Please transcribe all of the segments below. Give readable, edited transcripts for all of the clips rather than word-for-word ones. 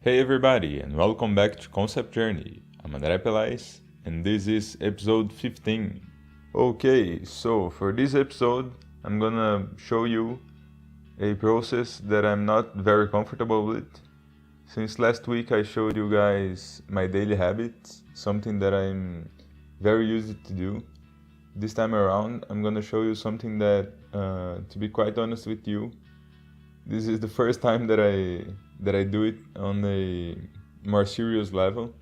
Hey everybody, and welcome back to Concept Journey. I'm André Pelaes, and this is episode 15. Okay, so for this episode, I'm gonna show you a process that I'm not very comfortable with. Since last week I showed you guys my daily habits, something that I'm very used to do. This time around, I'm gonna show you something that, to be quite honest with you, this is the first time that I do it on a more serious level,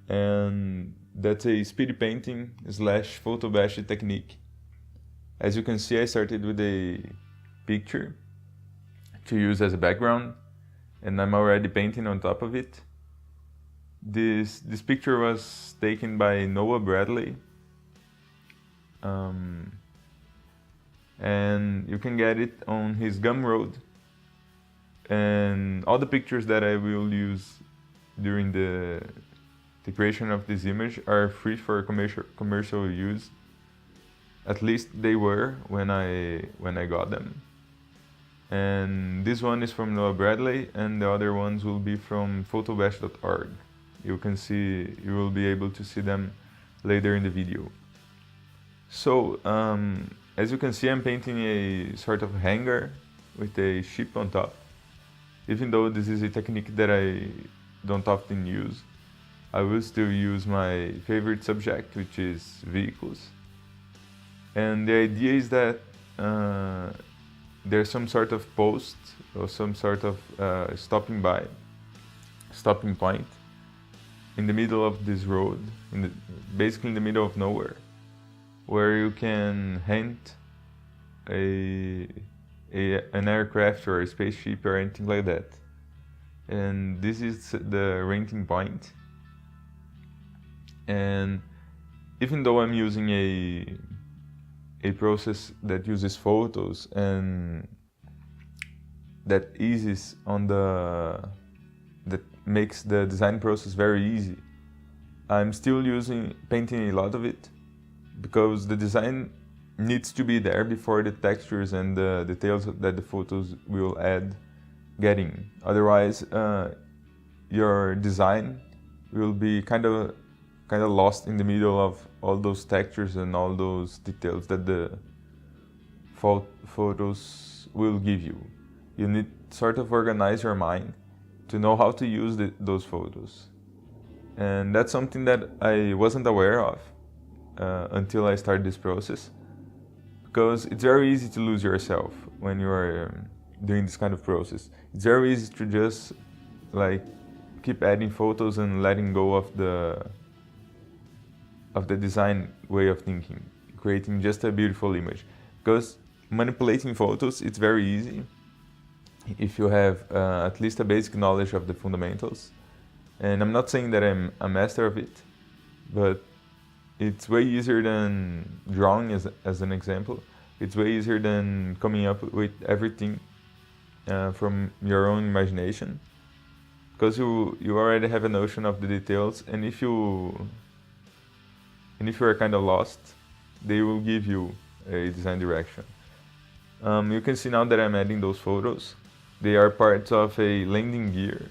and that's a speed painting / photobashed technique. As you can see, I started with a picture to use as a background, and I'm already painting on top of it. This picture was taken by Noah Bradley, and you can get it on his Gumroad. And all the pictures that I will use during the creation of this image are free for commercial use. At least they were when I got them. And this one is from Noah Bradley, and the other ones will be from photobashed.org. You will be able to see them later in the video. So, as you can see, I'm painting a sort of hanger with a ship on top. Even though this is a technique that I don't often use, I will still use my favorite subject, which is vehicles. And the idea is that there's some sort of post or some sort of stopping point in the middle of this road, basically in the middle of nowhere, where you can hint an aircraft or a spaceship or anything like that. And this is the renting point. And even though I'm using a process that uses photos and that makes the design process very easy, I'm still painting a lot of it, because the design needs to be there before the textures and the details that the photos will add get in. Otherwise, your design will be kind of lost in the middle of all those textures and all those details that the photos will give you. You need sort of organize your mind to know how to use those photos. And that's something that I wasn't aware of until I started this process. Because it's very easy to lose yourself when you are doing this kind of process. It's very easy to just keep adding photos and letting go of the design way of thinking, creating just a beautiful image. Because manipulating photos, it's very easy if you have at least a basic knowledge of the fundamentals. And I'm not saying that I'm a master of it, but it's way easier than drawing, as an example. It's way easier than coming up with everything from your own imagination, because you already have a notion of the details, and if you are kind of lost, they will give you a design direction. You can see now that I'm adding those photos. They are parts of a landing gear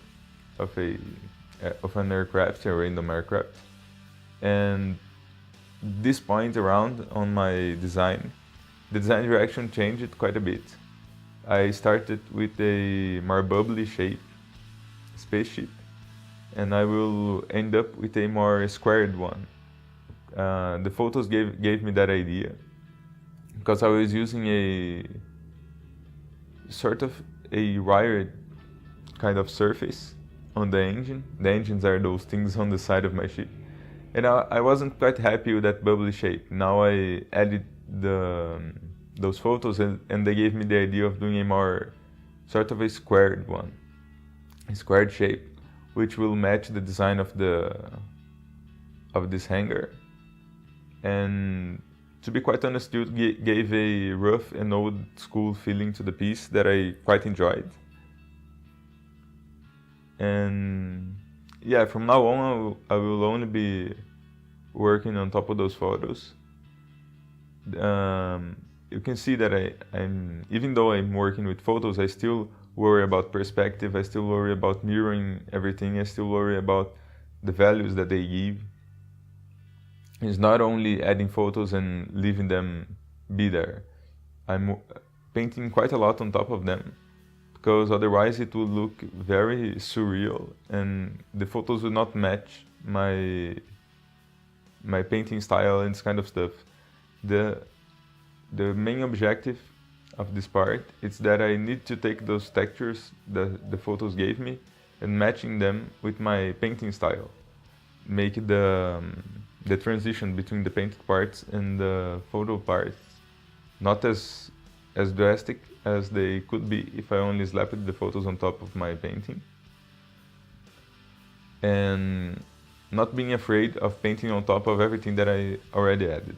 of an aircraft, a random aircraft, and this point around on my design, the design direction changed quite a bit. I started with a more bubbly shape, spaceship, and I will end up with a more squared one. The photos gave me that idea, because I was using a sort of a wired kind of surface on the engine. The engines are those things on the side of my ship. And I wasn't quite happy with that bubbly shape. Now I added those photos, and they gave me the idea of doing a more sort of a squared one, a squared shape, which will match the design of this hanger. And to be quite honest, it gave a rough and old school feeling to the piece that I quite enjoyed. And yeah, from now on I will only be working on top of those photos. You can see that I'm even though I'm working with photos, I still worry about perspective, I still worry about mirroring everything, I still worry about the values that they give. It's not only adding photos and leaving them be there. I'm painting quite a lot on top of them, because otherwise it would look very surreal and the photos would not match my painting style and this kind of stuff. The main objective of this part is that I need to take those textures that the photos gave me and matching them with my painting style. Make the transition between the painted parts and the photo parts not as drastic as they could be if I only slapped the photos on top of my painting. And not being afraid of painting on top of everything that I already added.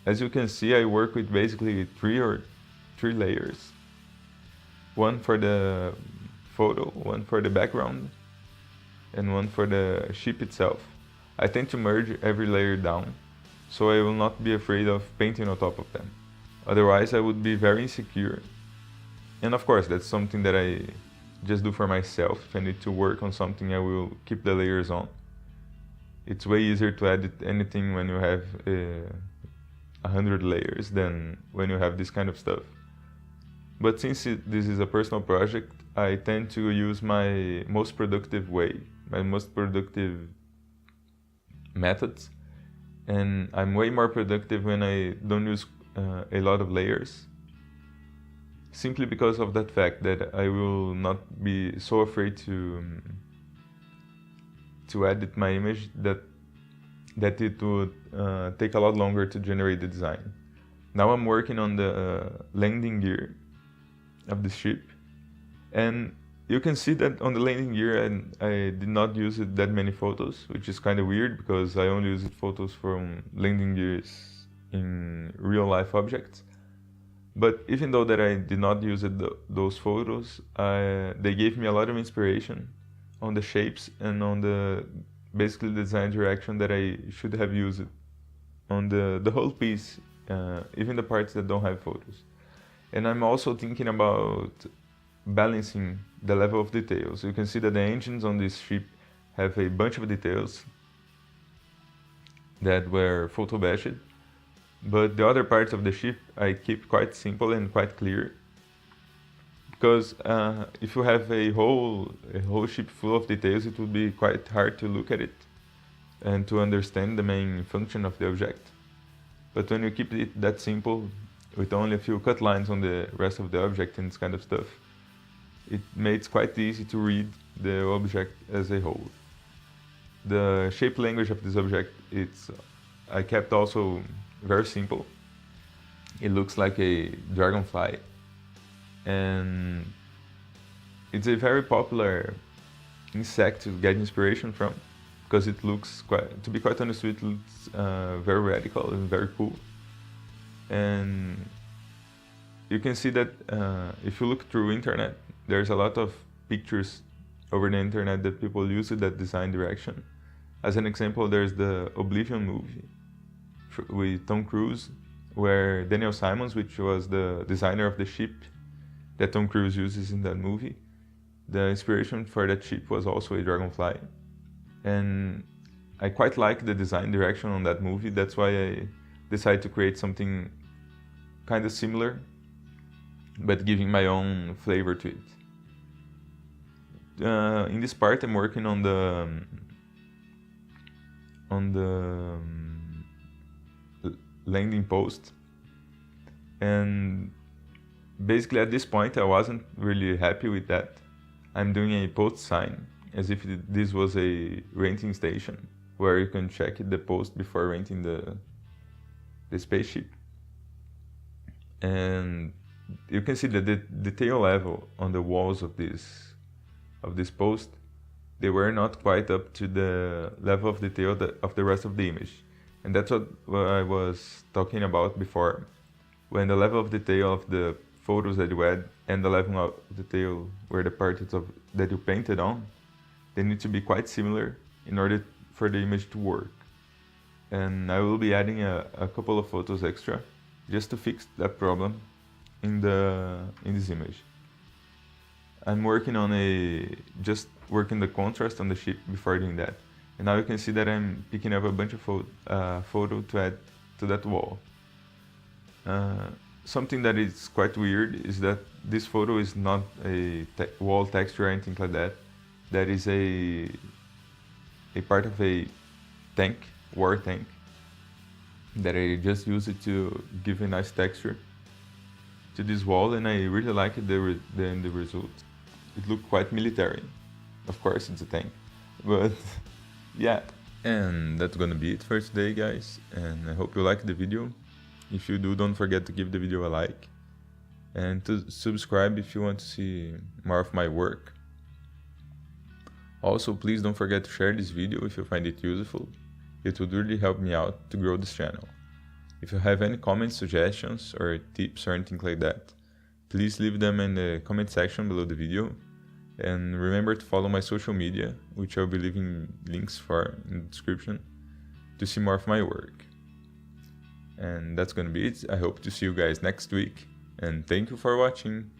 As you can see, I work with basically three layers. One for the photo, one for the background, and one for the ship itself. I tend to merge every layer down, so I will not be afraid of painting on top of them. Otherwise, I would be very insecure. And of course, that's something that I just do for myself. If I need to work on something, I will keep the layers on. It's way easier to edit anything when you have 100 layers than when you have this kind of stuff. But since this is a personal project, I tend to use my most productive way, my most productive methods. And I'm way more productive when I don't use a lot of layers, simply because of that fact that I will not be so afraid to edit my image that it would take a lot longer to generate the design. Now I'm working on the landing gear of the ship, and you can see that on the landing gear I did not use it that many photos, which is kind of weird because I only used photos from landing gears in real life objects. But even though that I did not use those photos, they gave me a lot of inspiration on the shapes and on the basically the design direction that I should have used on the whole piece, even the parts that don't have photos. And I'm also thinking about balancing the level of details. You can see that the engines on this ship have a bunch of details that were photobashed, but the other parts of the ship I keep quite simple and quite clear, because if you have a whole ship full of details, it would be quite hard to look at it and to understand the main function of the object. But when you keep it that simple, with only a few cut lines on the rest of the object and this kind of stuff, it makes quite easy to read the object as a whole. The shape language of this object, I kept also very simple. It looks like a dragonfly, and it's a very popular insect to get inspiration from, because it looks to be quite honest, it looks very radical and very cool. And you can see that if you look through internet, there's a lot of pictures over the internet that people use that design direction. As an example, there's the Oblivion movie with Tom Cruise, where Daniel Simons, which was the designer of the ship that Tom Cruise uses in that movie, the inspiration for that ship was also a dragonfly. And I quite like the design direction on that movie. That's why I decided to create something kind of similar, but giving my own flavor to it. In this part, I'm working on the landing post, and basically at this point I wasn't really happy with that. I'm doing a post sign as if this was a renting station where you can check the post before renting the spaceship. And you can see that the detail level on the walls of this post, they were not quite up to the level of detail of the rest of the image. And that's what I was talking about before, when the level of detail of the photos that you add and the level of detail where the parts that you painted on, they need to be quite similar in order for the image to work. And I will be adding a couple of photos extra just to fix that problem in this image. I'm working on just working the contrast on the ship before doing that. And now you can see that I'm picking up a bunch of photo to add to that wall. Something that is quite weird is that this photo is not a wall texture or anything like that. That is a part of a tank, war tank, that I just use it to give a nice texture to this wall, and I really like the end result. It looked quite military. Of course, it's a tank, but yeah. And that's gonna be it for today, guys, and I hope you liked the video. If you do, don't forget to give the video a like and to subscribe if you want to see more of my work. Also, please don't forget to share this video if you find it useful. It would really help me out to grow this channel. If you have any comments, suggestions, or tips or anything like that, please leave them in the comment section below the video. And remember to follow my social media, which I'll be leaving links for in the description, to see more of my work. And that's gonna be it. I hope to see you guys next week, and thank you for watching.